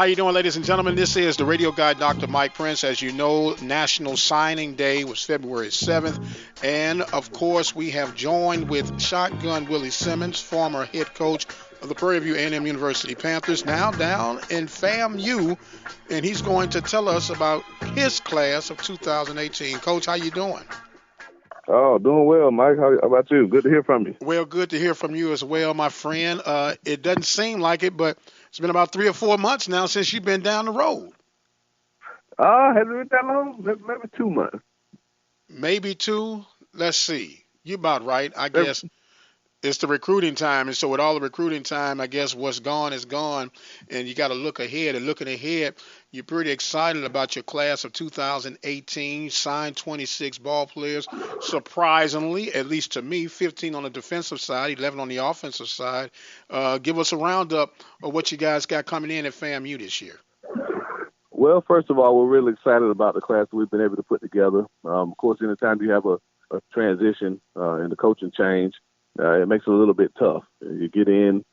How you doing, ladies and gentlemen? This is the radio guy, Dr. Mike Prince. As you know, National Signing Day was February 7th. And, of course, we have joined with Shotgun Willie Simmons, former head coach of the Prairie View A&M University Panthers, now down in FAMU. And he's going to tell us about his class of 2018. Coach, how you doing? Oh, doing well, Mike. How about you? Good to hear from you. Well, good to hear from you as well, my friend. It doesn't seem like it, but it's been about 3 or 4 months now since you've been down the road. Has it been that long? Maybe 2 months. Maybe 2. Let's see. You're about right. I Maybe. guess it's the recruiting time. And so with all the recruiting time, I guess what's gone is gone. And you got to look ahead. And looking ahead, you're pretty excited about your class of 2018. Signed 26 ball players. Surprisingly, at least to me, 15 on the defensive side, 11 on the offensive side. Give us a roundup of what you guys got coming in at FAMU this year. Well, first of all, we're really excited about the class that we've been able to put together. Of course, anytime you have a transition in the coaching change, it makes it a little bit tough. You get in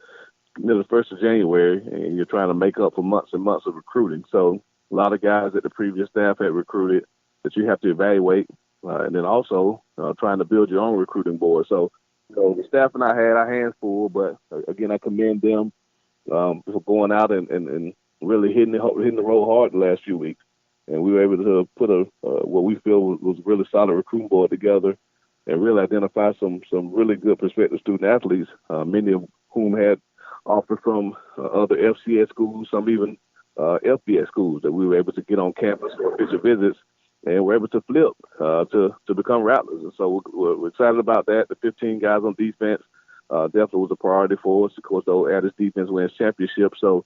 the 1st of January, and you're trying to make up for months and months of recruiting. So a lot of guys that the previous staff had recruited that you have to evaluate, and then also trying to build your own recruiting board. So the staff and I had our hands full, but again, I commend them for going out and really hitting the road hard the last few weeks. And we were able to put what we feel was a really solid recruiting board together and really identify some really good prospective student athletes, many of whom had offers from other FCS schools, some even FBS schools that we were able to get on campus for official visits, and we're able to flip to become Rattlers. And so we're excited about that. The 15 guys on defense definitely was a priority for us. Of course, the Addis defense wins championships, so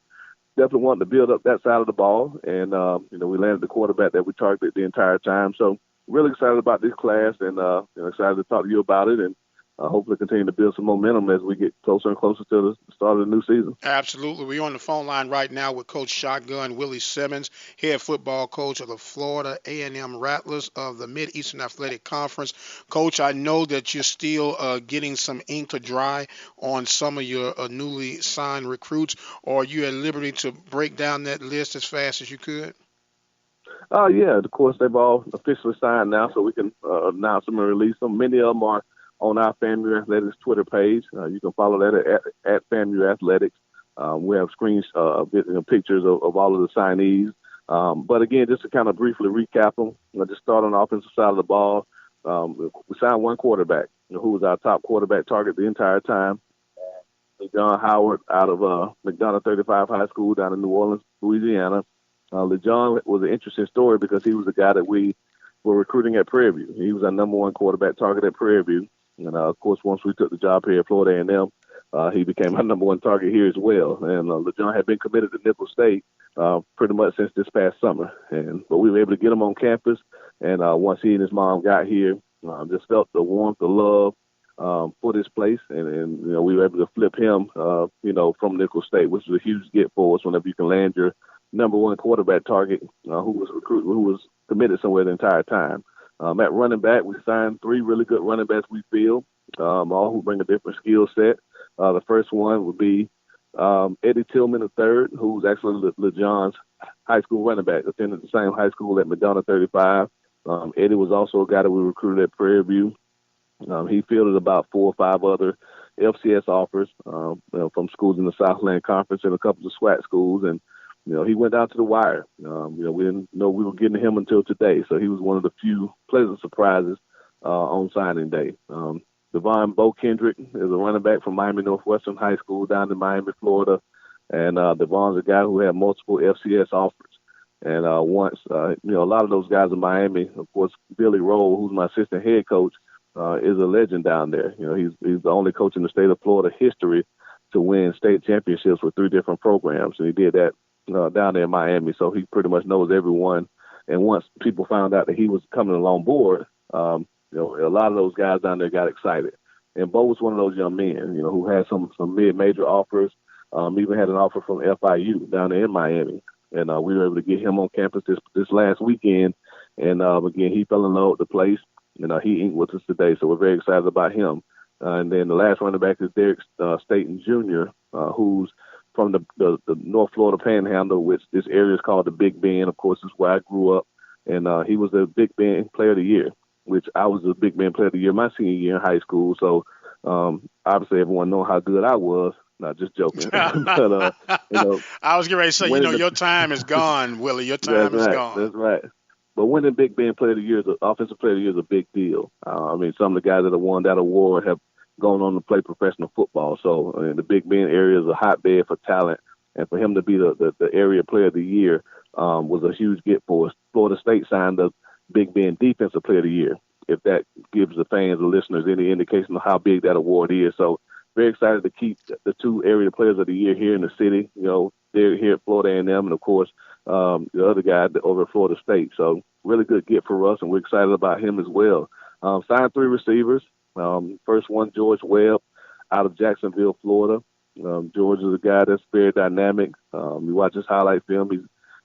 definitely wanted to build up that side of the ball. And, we landed the quarterback that we targeted the entire time. So really excited about this class and excited to talk to you about it and hopefully continue to build some momentum as we get closer and closer to the start of the new season. Absolutely. We're on the phone line right now with Coach Shotgun Willie Simmons, head football coach of the Florida A&M Rattlers of the Mid-Eastern Athletic Conference. Coach, I know that you're still getting some ink to dry on some of your newly signed recruits. Or are you at liberty to break down that list as fast as you could? Yeah, of course, they've all officially signed now, so we can announce them and release them. Many of them are on our FAMU Athletics Twitter page. You can follow that at FAMU Athletics. We have screens, pictures of all of the signees. But again, just to kind of briefly recap them, just start on the offensive side of the ball. We signed one quarterback, who was our top quarterback target the entire time. John Howard out of McDonough 35 High School down in New Orleans, Louisiana. LeJohn was an interesting story because he was the guy that we were recruiting at Prairie View. He was our number one quarterback target at Prairie View. And, of course, once we took the job here at Florida A&M, he became our number one target here as well. And LeJohn had been committed to Nicholls State pretty much since this past summer. But we were able to get him on campus. And once he and his mom got here, just felt the warmth, the love for this place. And we were able to flip him, from Nicholls State, which was a huge get for us whenever you can land your number one quarterback target who was committed somewhere the entire time. At running back, we signed 3 really good running backs, we feel, all who bring a different skill set. The first one would be Eddie Tillman III, who's actually LeJohn's high school running back, attended the same high school at McDonough 35. Eddie was also a guy that we recruited at Prairie View. He fielded about 4 or 5 other FCS offers from schools in the Southland Conference and a couple of SWAT schools, and he went down to the wire. We didn't know we were getting him until today, so he was one of the few pleasant surprises on signing day. Devon Bo Kendrick is a running back from Miami Northwestern High School down in Miami, Florida, and Devon's a guy who had multiple FCS offers. And a lot of those guys in Miami, of course, Billy Roll, who's my assistant head coach, is a legend down there. He's the only coach in the state of Florida history to win state championships with 3 different programs, and he did that down there in Miami, so he pretty much knows everyone. And once people found out that he was coming along board, a lot of those guys down there got excited. And Bo was one of those young men, who had some mid-major offers, even had an offer from FIU down there in Miami. And we were able to get him on campus this last weekend. And again, he fell in love with the place. He inked with us today, so we're very excited about him. And then the last running back is Derek Staten Jr., who's from the North Florida Panhandle, which this area is called the Big Bend. Of course, is where I grew up. And he was the Big Bend Player of the Year, which I was the Big Bend Player of the Year my senior year in high school. So obviously everyone knows how good I was. Not just joking. But, I was getting ready to say, your time is gone, Willie. Your time is gone. That's right. But winning Big Bend Player of the Year, Offensive Player of the Year is a big deal. Some of the guys that have won that award have gone on to play professional football. So the Big Bend area is a hotbed for talent. And for him to be the area Player of the Year was a huge get for us. Florida State signed the Big Bend Defensive Player of the Year, if that gives the fans and listeners any indication of how big that award is. So very excited to keep the two area players of the year here in the city. They're here at Florida A&M, and of course, the other guy over at Florida State. So really good get for us, and we're excited about him as well. Signed 3 receivers. First one, George Webb, out of Jacksonville, Florida. George is a guy that's very dynamic. You watch his highlight film.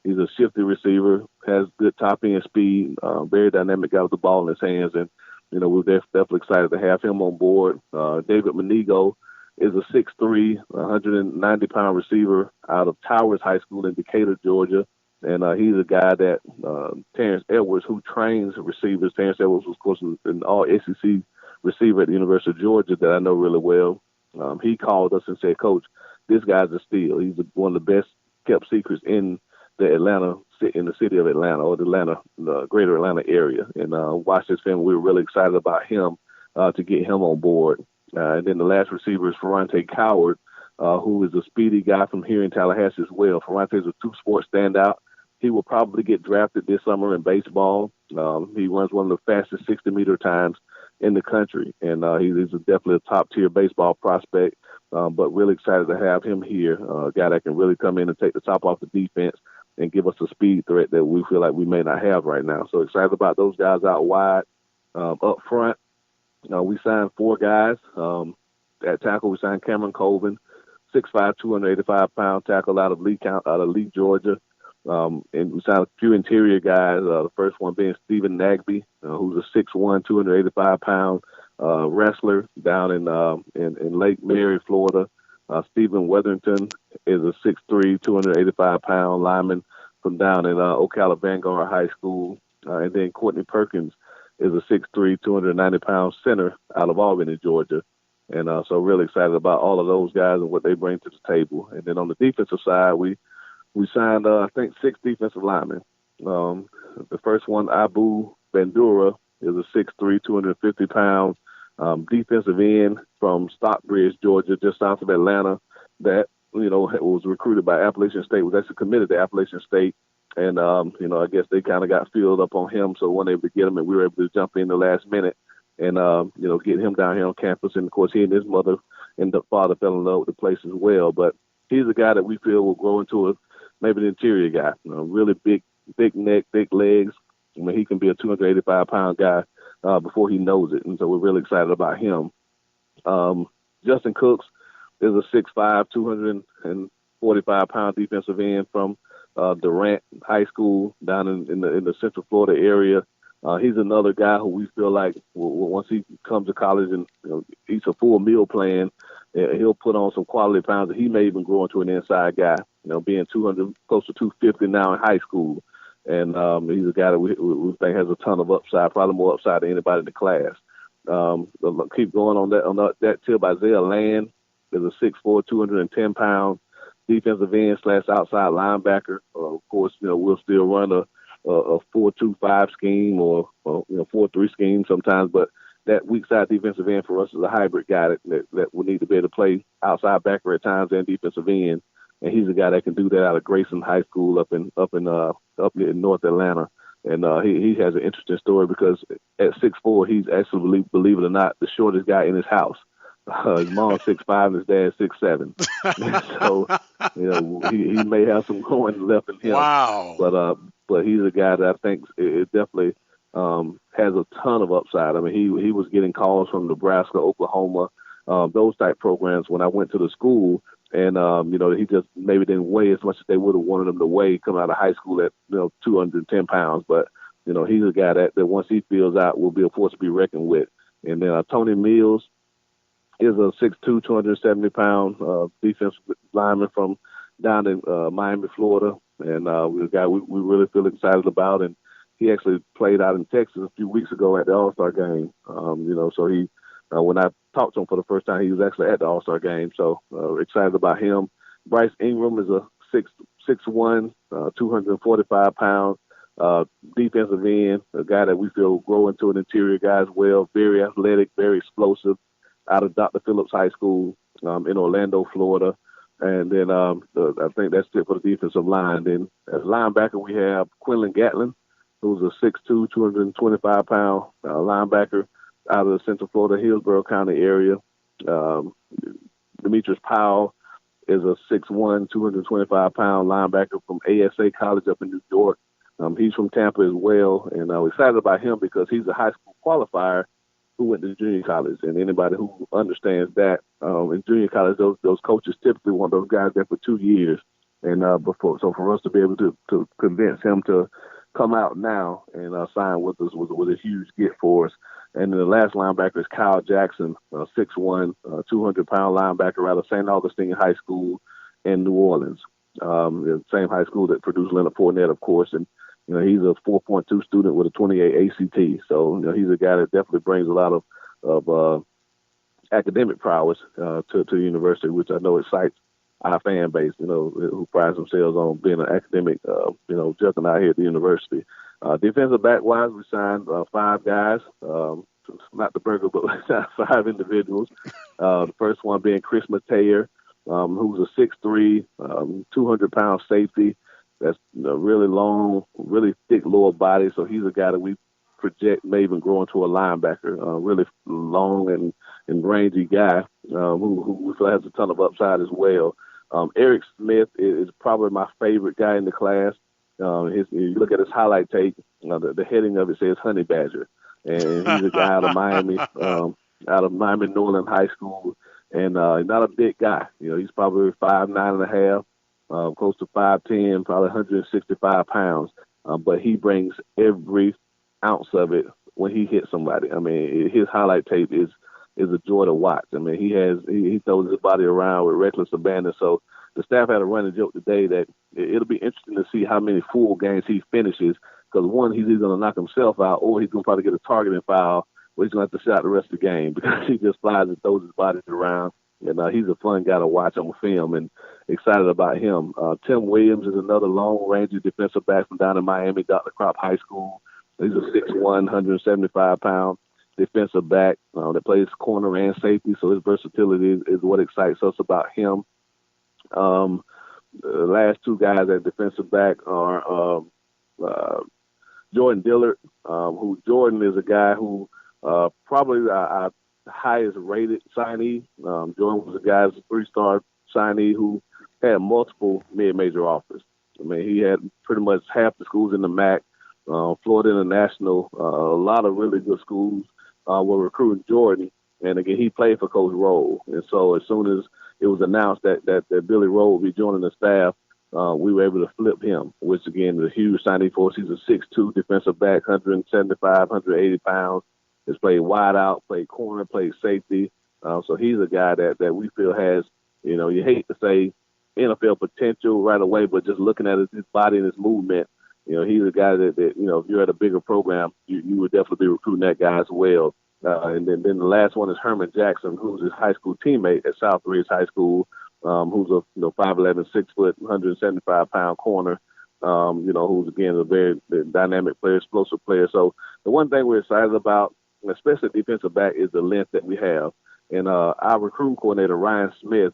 He's a shifty receiver, has good top end speed, very dynamic guy with the ball in his hands, and we're definitely excited to have him on board. David Manigo is a 6'3", 190-pound receiver out of Towers High School in Decatur, Georgia. And he's a guy that Terrence Edwards, who trains receivers. Terrence Edwards was, of course, an all-SEC receiver at the University of Georgia that I know really well. He called us and said, "Coach, this guy's a steal. He's one of the best-kept secrets in the city of Atlanta, or the greater Atlanta area." And watch this film. We were really excited about him to get him on board. And then the last receiver is Ferrante Coward, who is a speedy guy from here in Tallahassee as well. Ferrante is a two-sport standout. He will probably get drafted this summer in baseball. He runs one of the fastest 60-meter times in the country, and he's definitely a top-tier baseball prospect, but really excited to have him here, a guy that can really come in and take the top off the defense and give us a speed threat that we feel like we may not have right now. So excited about those guys out wide. Up front, we signed 4 guys. At tackle, we signed Cameron Colvin, 6'5", 285-pound tackle out of Lee, Georgia. And we signed a few interior guys, the first one being Stephen Nagby, who's a 6'1", 285-pound wrestler down in Lake Mary, Florida. Stephen Weatherington is a 6'3", 285-pound lineman from down in Ocala Vanguard High School. And then Courtney Perkins is a 6'3", 290-pound center out of Albany, Georgia. And so really excited about all of those guys and what they bring to the table. And then on the defensive side, we signed, I think, 6 defensive linemen. The first one, Abu Bandura, is a 6'3", 250-pound defensive end from Stockbridge, Georgia, just south of Atlanta, that, was recruited by Appalachian State, was actually committed to Appalachian State. And, I guess they kind of got filled up on him, so weren't able to get him, and we were able to jump in the last minute and, get him down here on campus. And, of course, he and his mother and the father fell in love with the place as well. But he's a guy that we feel will grow into maybe an interior guy, really big neck, big legs. He can be a 285-pound guy before he knows it. And so we're really excited about him. Justin Cooks is a 6'5", 245-pound defensive end from Durant High School down in the Central Florida area. He's another guy who we feel like once he comes to college and eats a full meal plan, he'll put on some quality pounds, and he may even grow into an inside guy, being 200, close to 250 now in high school. And he's a guy that we think has a ton of upside, probably more upside than anybody in the class. Keep going on that tip. Isaiah Land is a 6'4", 210-pound defensive end / outside linebacker. Of course, we'll still run a 4-2-5 scheme or 4-3 scheme sometimes, but that weak side defensive end for us is a hybrid guy that will need to be able to play outside backer at times and defensive end. And he's a guy that can do that out of Grayson High School up in North Atlanta. And he has an interesting story because at 6'4", he's actually, believe it or not, the shortest guy in his house. His mom's 6'5" and his dad's 6'7". So, he may have some growing left in him. Wow. But he's a guy that I think it definitely has a ton of upside. I mean, he was getting calls from Nebraska, Oklahoma, those type programs when I went to the school. And, he just maybe didn't weigh as much as they would have wanted him to weigh coming out of high school at, 210 pounds. But, he's a guy that once he fills out will be a force to be reckoned with. And then Tony Mills, is a 6'2", 270-pound defensive lineman from down in Miami, Florida, and we're a guy we really feel excited about. And he actually played out in Texas a few weeks ago at the All-Star game. So he when I talked to him for the first time, he was actually at the All-Star game. So excited about him. Bryce Ingram is a 6'1", 245-pound defensive end, a guy that we feel will grow into an interior guy as well. Very athletic, very explosive, out of Dr. Phillips High School in Orlando, Florida. And then I think that's it for the defensive line. Then as linebacker, we have Quinlan Gatlin, who's a 6'2", 225-pound linebacker out of the Central Florida, Hillsborough County area. Demetrius Powell is a 6'1", 225-pound linebacker from ASA College up in New York. He's from Tampa as well, and we're excited about him because he's a high school qualifier who went to junior college. And anybody who understands that, in junior college, those coaches typically want those guys there for 2 years. And so for us to be able to convince him to come out now and sign with us was a huge gift for us. And then the last linebacker is Kyle Jackson, 6'1", 200-pound linebacker out of St. Augustine High School in New Orleans. The same high school that produced Leonard Fournette, of course. And he's a 4.2 student with a 28 ACT. So he's a guy that definitely brings a lot of academic prowess to the university, which I know excites our fan base, who prides themselves on being an academic, juggernaut here at the university. Defensive back-wise, we signed 5 guys, not the burger, but we signed 5 individuals. The first one being Chris Mateer, who's a 6'3", 200-pound safety. That's really long, really thick lower body. So he's a guy that we project may even grow into a linebacker. Really long and rangy guy who we feel has a ton of upside as well. Eric Smith is probably my favorite guy in the class. You look at his highlight tape, the heading of it says Honey Badger. And he's a guy out of Miami, Norland High School. And not a big guy. He's probably 5'9.5". Close to 5'10", probably 165 pounds. But he brings every ounce of it when he hits somebody. I mean, his highlight tape is a joy to watch. I mean, he throws his body around with reckless abandon. So the staff had a running joke today that it'll be interesting to see how many full games he finishes. Because one, he's either going to knock himself out or he's going to probably get a targeting foul where he's going to have to sit out the rest of the game because he just flies and throws his body around. And he's a fun guy to watch on film and excited about him. Tim Williams is another long-range defensive back from down in Miami, Dr. Crop High School. He's a 6'1", 175-pound defensive back that plays corner and safety, so his versatility is what excites us about him. The last 2 guys at defensive back are Jordan Dillard, who Jordan is a guy who probably our highest rated signee. Jordan was a guy's 3-star signee who had multiple mid-major offers. I mean, he had pretty much half the schools in the MAC, Florida International, a lot of really good schools were recruiting Jordan. And again, he played for Coach Rowe. And so as soon as it was announced that Billy Rowe would be joining the staff, we were able to flip him, which again is a huge signing for us. He's a 6'2" defensive back, 175, 180 pounds. Has played wide out, played corner, played safety. So he's a guy that we feel has, you hate to say NFL potential right away, but just looking at his body and his movement, he's a guy that if you're at a bigger program, you would definitely be recruiting that guy as well. And then the last one is Herman Jackson, who's his high school teammate at South Ridge High School, who's a 5'11", 6 foot, 175-pound corner. Who's again a very dynamic player, explosive player. So the one thing we're excited about, especially defensive back, is the length that we have. And our recruiting coordinator, Ryan Smith,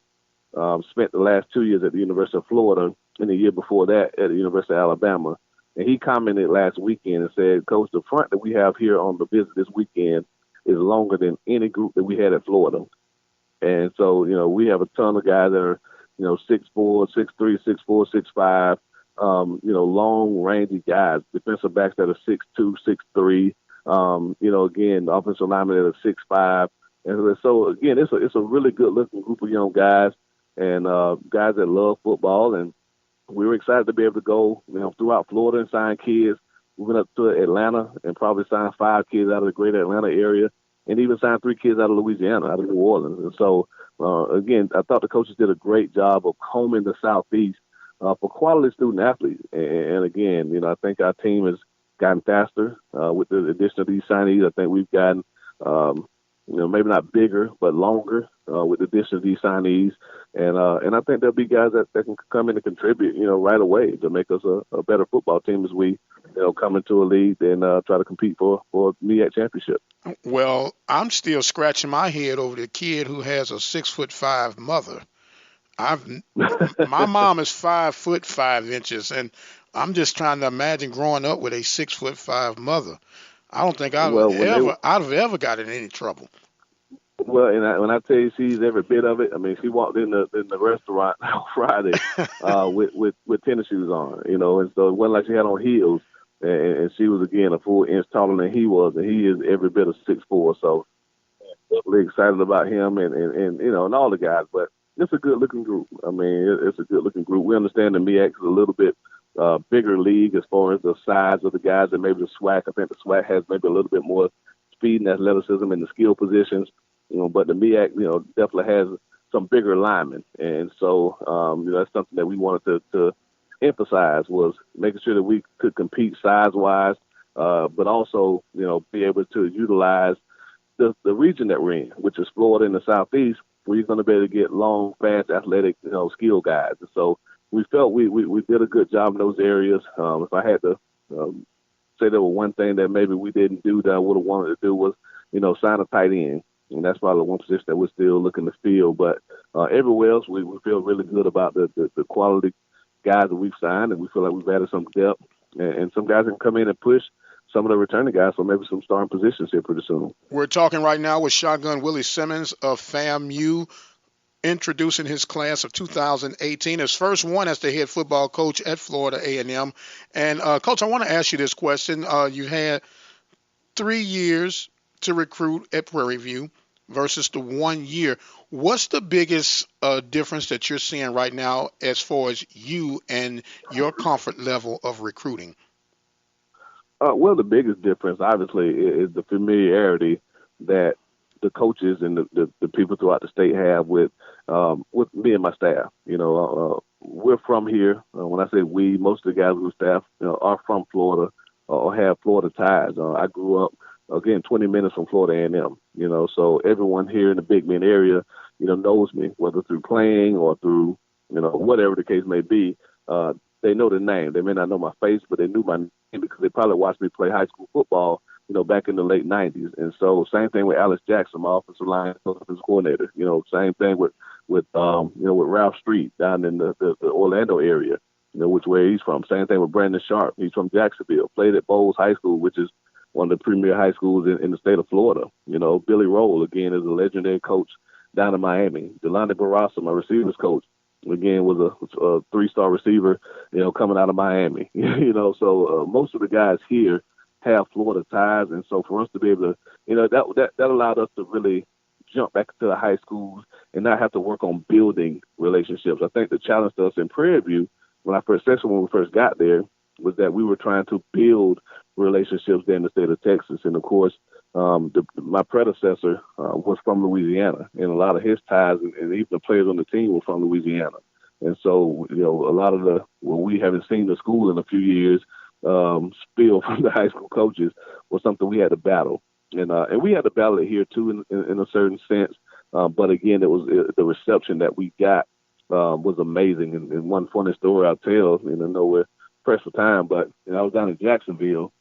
spent the last 2 years at the University of Florida and the year before that at the University of Alabama. And he commented last weekend and said, Coach, the front that we have here on the visit this weekend is longer than any group that we had at Florida. And so, we have a ton of guys that are, 6'4", 6'3", 6'4", 6'5", long, rangy guys, defensive backs that are 6'2", 6'3", again, the offensive linemen that are 6'5". And so, again, it's a really good-looking group of young guys and guys that love football. And we were excited to be able to go, throughout Florida and sign kids. We went up to Atlanta and probably signed 5 kids out of the greater Atlanta area. and even signed 3 kids out of Louisiana, out of New Orleans. And so, again, I thought the coaches did a great job of combing the Southeast for quality student athletes. And again, I think our team has gotten faster with the addition of these signees. I think we've gotten, maybe not bigger, but longer with the addition of these signees. And I think there'll be guys that can come in and contribute, right away to make us a better football team as we, come into a league and try to compete for MEAC championship. Well, I'm still scratching my head over the kid who has a 6'5" mother. My mom is 5'5", and I'm just trying to imagine growing up with a 6'5" mother. I don't think I'd have ever got in any trouble. Well, and when I tell you she's every bit of it, I mean, she walked in the restaurant on Friday with tennis shoes on, and so it wasn't like she had on heels, and she was, again, a full inch taller than he was, and he is every bit of 6'4", so definitely excited about him and all the guys, but it's a good-looking group. I mean, it's a good-looking group. We understand the MEAC is a little bit bigger league as far as the size of the guys and maybe the SWAC. I think the SWAC has maybe a little bit more speed and athleticism in the skill positions, but the MEAC, definitely has some bigger linemen. And so, that's something that we wanted to emphasize, was making sure that we could compete size-wise, but also, be able to utilize the region that we're in, which is Florida in the Southeast, where you're going to be able to get long, fast, athletic, skill guys. And so we felt we did a good job in those areas. If I had to say there was one thing that maybe we didn't do that I would have wanted to do was, sign a tight end. And that's probably one position that we're still looking to fill. But everywhere else, we feel really good about the quality guys that we've signed, and we feel like we've added some depth. And some guys can come in and push some of the returning guys, so maybe some starting positions here pretty soon. We're talking right now with Shotgun Willie Simmons of FAMU, introducing his class of 2018, his first one as the head football coach at Florida A&M. And, Coach, I want to ask you this question. You had 3 years to recruit at Prairie View versus the 1 year. What's the biggest difference that you're seeing right now as far as you and your comfort level of recruiting? Well, the biggest difference, obviously, is the familiarity that the coaches and the people throughout the state have with me and my staff. We're from here. When I say we, most of the guys who staff are from Florida or have Florida ties. I grew up, again, 20 minutes from Florida A&M. So everyone here in the Big Bend area, knows me, whether through playing or through, whatever the case may be. They know the name. They may not know my face, but they knew my name because they probably watched me play high school football, back in the late 90s. And so same thing with Alex Jackson, my offensive line coordinator. Same thing with Ralph Street down in the Orlando area, where he's from. Same thing with Brandon Sharp. He's from Jacksonville, played at Bowles High School, which is one of the premier high schools in the state of Florida. Billy Roll, again, is a legendary coach down in Miami. Delonte Barraza, my receivers coach, again, was a 3-star receiver, coming out of Miami. So most of the guys here have Florida ties, and so for us to be able to, that allowed us to really jump back to the high schools and not have to work on building relationships. I think the challenge to us in Prairie View, when we first got there, was that we were trying to build relationships there in the state of Texas. And of course, my predecessor was from Louisiana, and a lot of his ties and even the players on the team were from Louisiana. And so, a lot of we haven't seen the school in a few years, spill from the high school coaches was something we had to battle. And we had to battle it here too in a certain sense. But again, it was the reception that we got was amazing. And one funny story I'll tell, I know we're pressed for time, but I was down in Jacksonville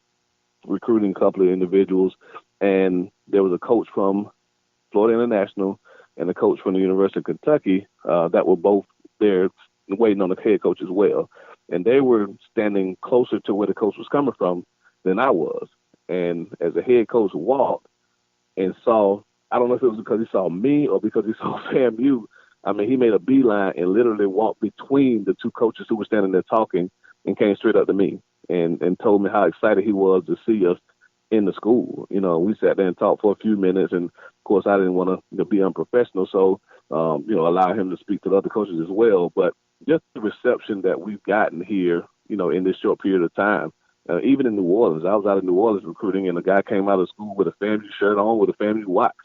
recruiting a couple of individuals, and there was a coach from Florida International and a coach from the University of Kentucky that were both there waiting on the head coach as well. And they were standing closer to where the coach was coming from than I was. And as the head coach walked and saw, I don't know if it was because he saw me or because he saw FAMU, he made a beeline and literally walked between the two coaches who were standing there talking and came straight up to me and told me how excited he was to see us in the school. We sat there and talked for a few minutes, and of course I didn't want to be unprofessional, so allow him to speak to the other coaches as well. But just the reception that we've gotten here, in this short period of time, Even in New Orleans, I was out in New Orleans recruiting, and a guy came out of school with a FAMU shirt on, with a FAMU watch.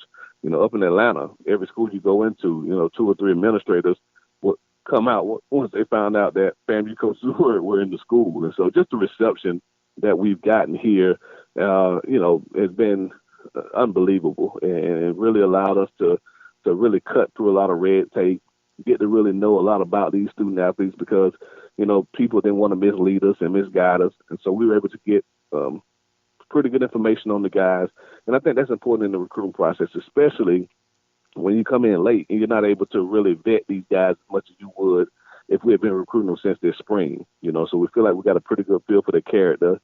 Up in Atlanta, every school you go into, 2 or 3 administrators would come out once they found out that FAMU coaches were in the school. And so just the reception that we've gotten here, has been unbelievable, and it really allowed us to really cut through a lot of red tape, get to really know a lot about these student athletes, because people didn't want to mislead us and misguide us, and so we were able to get pretty good information on the guys. And I think that's important in the recruiting process, especially when you come in late and you're not able to really vet these guys as much as you would if we had been recruiting them since this spring. So we feel like we got a pretty good feel for their character,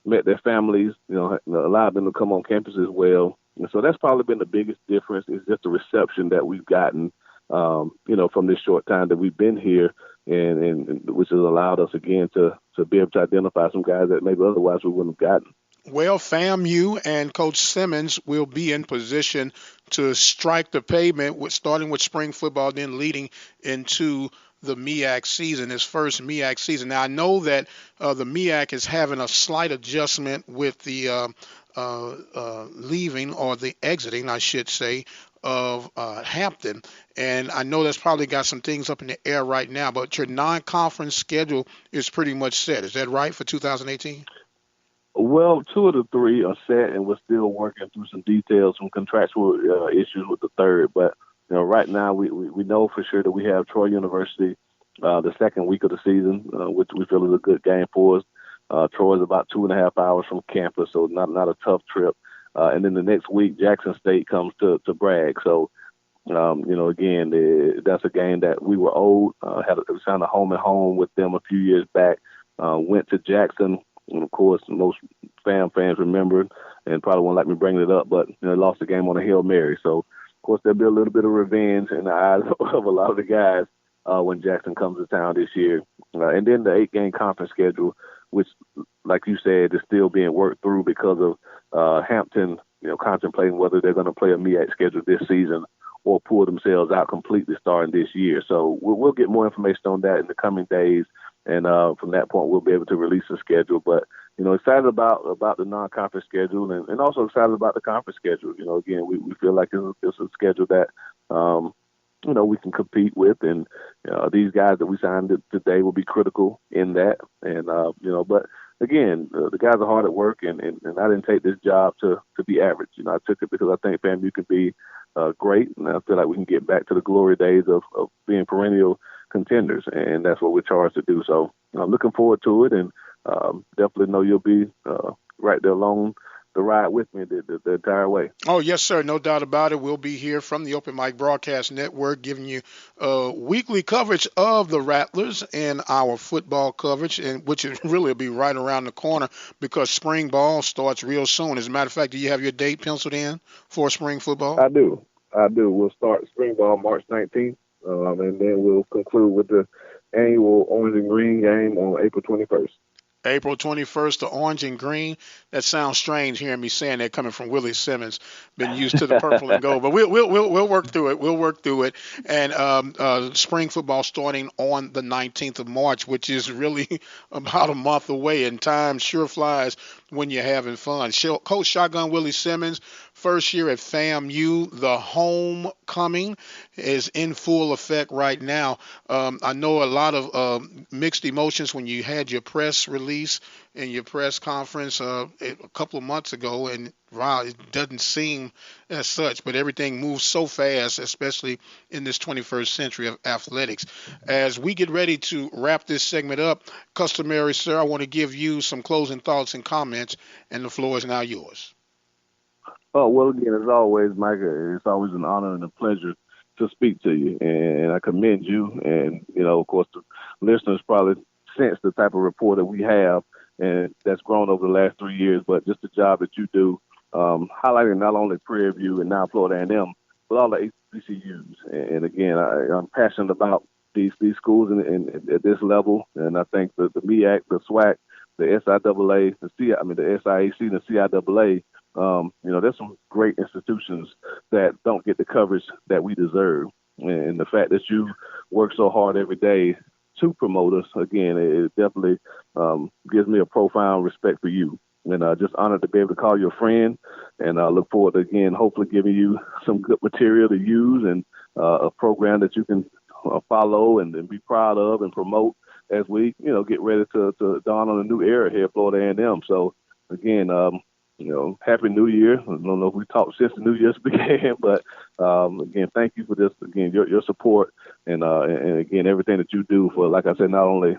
met their families, allowed them to come on campus as well. And so that's probably been the biggest difference, is just the reception that we've gotten, from this short time that we've been here, and which has allowed us, again, to be able to identify some guys that maybe otherwise we wouldn't have gotten. Well, FAMU and Coach Simmons will be in position to strike the pavement, starting with spring football, then leading into the MEAC season, his first MEAC season. Now, I know that the MEAC is having a slight adjustment with the leaving, or the exiting, I should say, of Hampton. And I know that's probably got some things up in the air right now, but your non-conference schedule is pretty much set. Is that right for 2018? Well, 2 of the 3 are set, and we're still working through some details, some contractual issues with the third. But right now we know for sure that we have Troy University the second week of the season, which we feel is a good game for us. Troy is about 2.5 hours from campus, so not a tough trip. And then the next week, Jackson State comes to Bragg. So, again, that's a game that we were owed. We signed a home with them a few years back. Went to Jackson. And of course, most fans remembered, and probably won't like me bringing it up, but lost the game on a Hail Mary. So, of course, there'll be a little bit of revenge in the eyes of a lot of the guys when Jackson comes to town this year. And then the 8-game conference schedule, which, like you said, is still being worked through because of Hampton, contemplating whether they're going to play a MEAC schedule this season or pull themselves out completely starting this year. So we'll get more information on that in the coming days. And from that point, we'll be able to release a schedule. But, excited about the non-conference schedule, and also excited about the conference schedule. Again, we feel like it's a schedule that, we can compete with. And these guys that we signed today will be critical in that. And, but, again, the guys are hard at work, and I didn't take this job to be average. I took it because I think FAMU can be great, and I feel like we can get back to the glory days of being perennial contenders, and that's what we're charged to do. So I'm looking forward to it, and definitely know you'll be right there along the ride with me the entire way. Oh, yes, sir. No doubt about it. We'll be here from the Open Mic Broadcast Network, giving you weekly coverage of the Rattlers and our football coverage, and which is really will be right around the corner because spring ball starts real soon. As a matter of fact, do you have your date penciled in for spring football? I do. We'll start spring ball March 19th. And then we'll conclude with the annual Orange and Green game on April 21st. April 21st, the orange and green. That sounds strange hearing me saying that coming from Willie Simmons. Been used to the purple and gold, but we'll work through it. We'll work through it. And spring football starting on the 19th of March, which is really about a month away, and time sure flies when you're having fun. Coach Shotgun Willie Simmons, first year at FAMU. The homecoming is in full effect right now. I know a lot of mixed emotions when you had your press release and your press conference a couple of months ago, and wow, it doesn't seem as such, but everything moves so fast, especially in this 21st century of athletics. As we get ready to wrap this segment up, customary, sir, I want to give you some closing thoughts and comments, and the floor is now yours. Oh, well, again, as always, Mike, it's always an honor and a pleasure to speak to you, and I commend you. And, of course, the listeners probably sense the type of reporter we have, and that's grown over the last 3 years, but just the job that you do, highlighting not only Prairie View and now Florida A&M, but all the HBCUs. And again, I'm passionate about these schools at this level, and I think the MEAC, the SWAC, the SIAA, the SIAC, and the CIAA, there's some great institutions that don't get the coverage that we deserve. And the fact that you work so hard every day to promote us, again, it definitely gives me a profound respect for you. And just honored to be able to call you a friend, and look forward to, again, hopefully giving you some good material to use, and a program that you can follow and be proud of and promote as we, get ready to dawn on a new era here at Florida A&M. So, again, Happy New Year. I don't know if we talked since the New Year's began, but again, thank you for this, again, your support, and again, everything that you do for, like I said, not only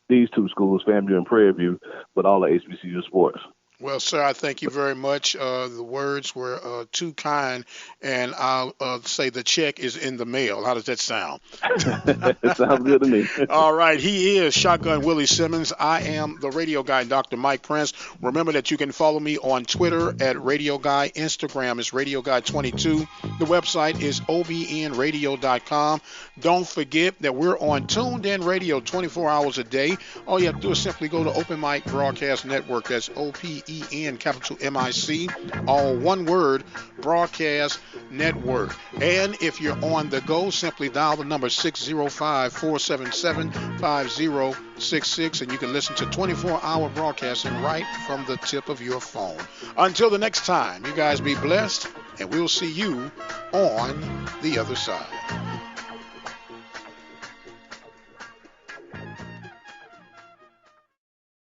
these two schools, FAMU and Prairie View, but all the HBCU sports. Well, sir, I thank you very much. The words were too kind, and I'll say the check is in the mail. How does that sound? It sounds good to me. All right. He is Shotgun Willie Simmons. I am the radio guy, Dr. Mike Prince. Remember that you can follow me on Twitter at Radio Guy. Instagram is Radio Guy 22. The website is obn-radio.com. Don't forget that we're on Tuned In Radio 24 hours a day. All you have to do is simply go to Open Mic Broadcast Network. That's OPEN, capital MIC, all one word, Broadcast Network. And if you're on the go, simply dial the number 605-477-5066, and you can listen to 24-hour broadcasting right from the tip of your phone. Until the next time, you guys be blessed, and we'll see you on the other side.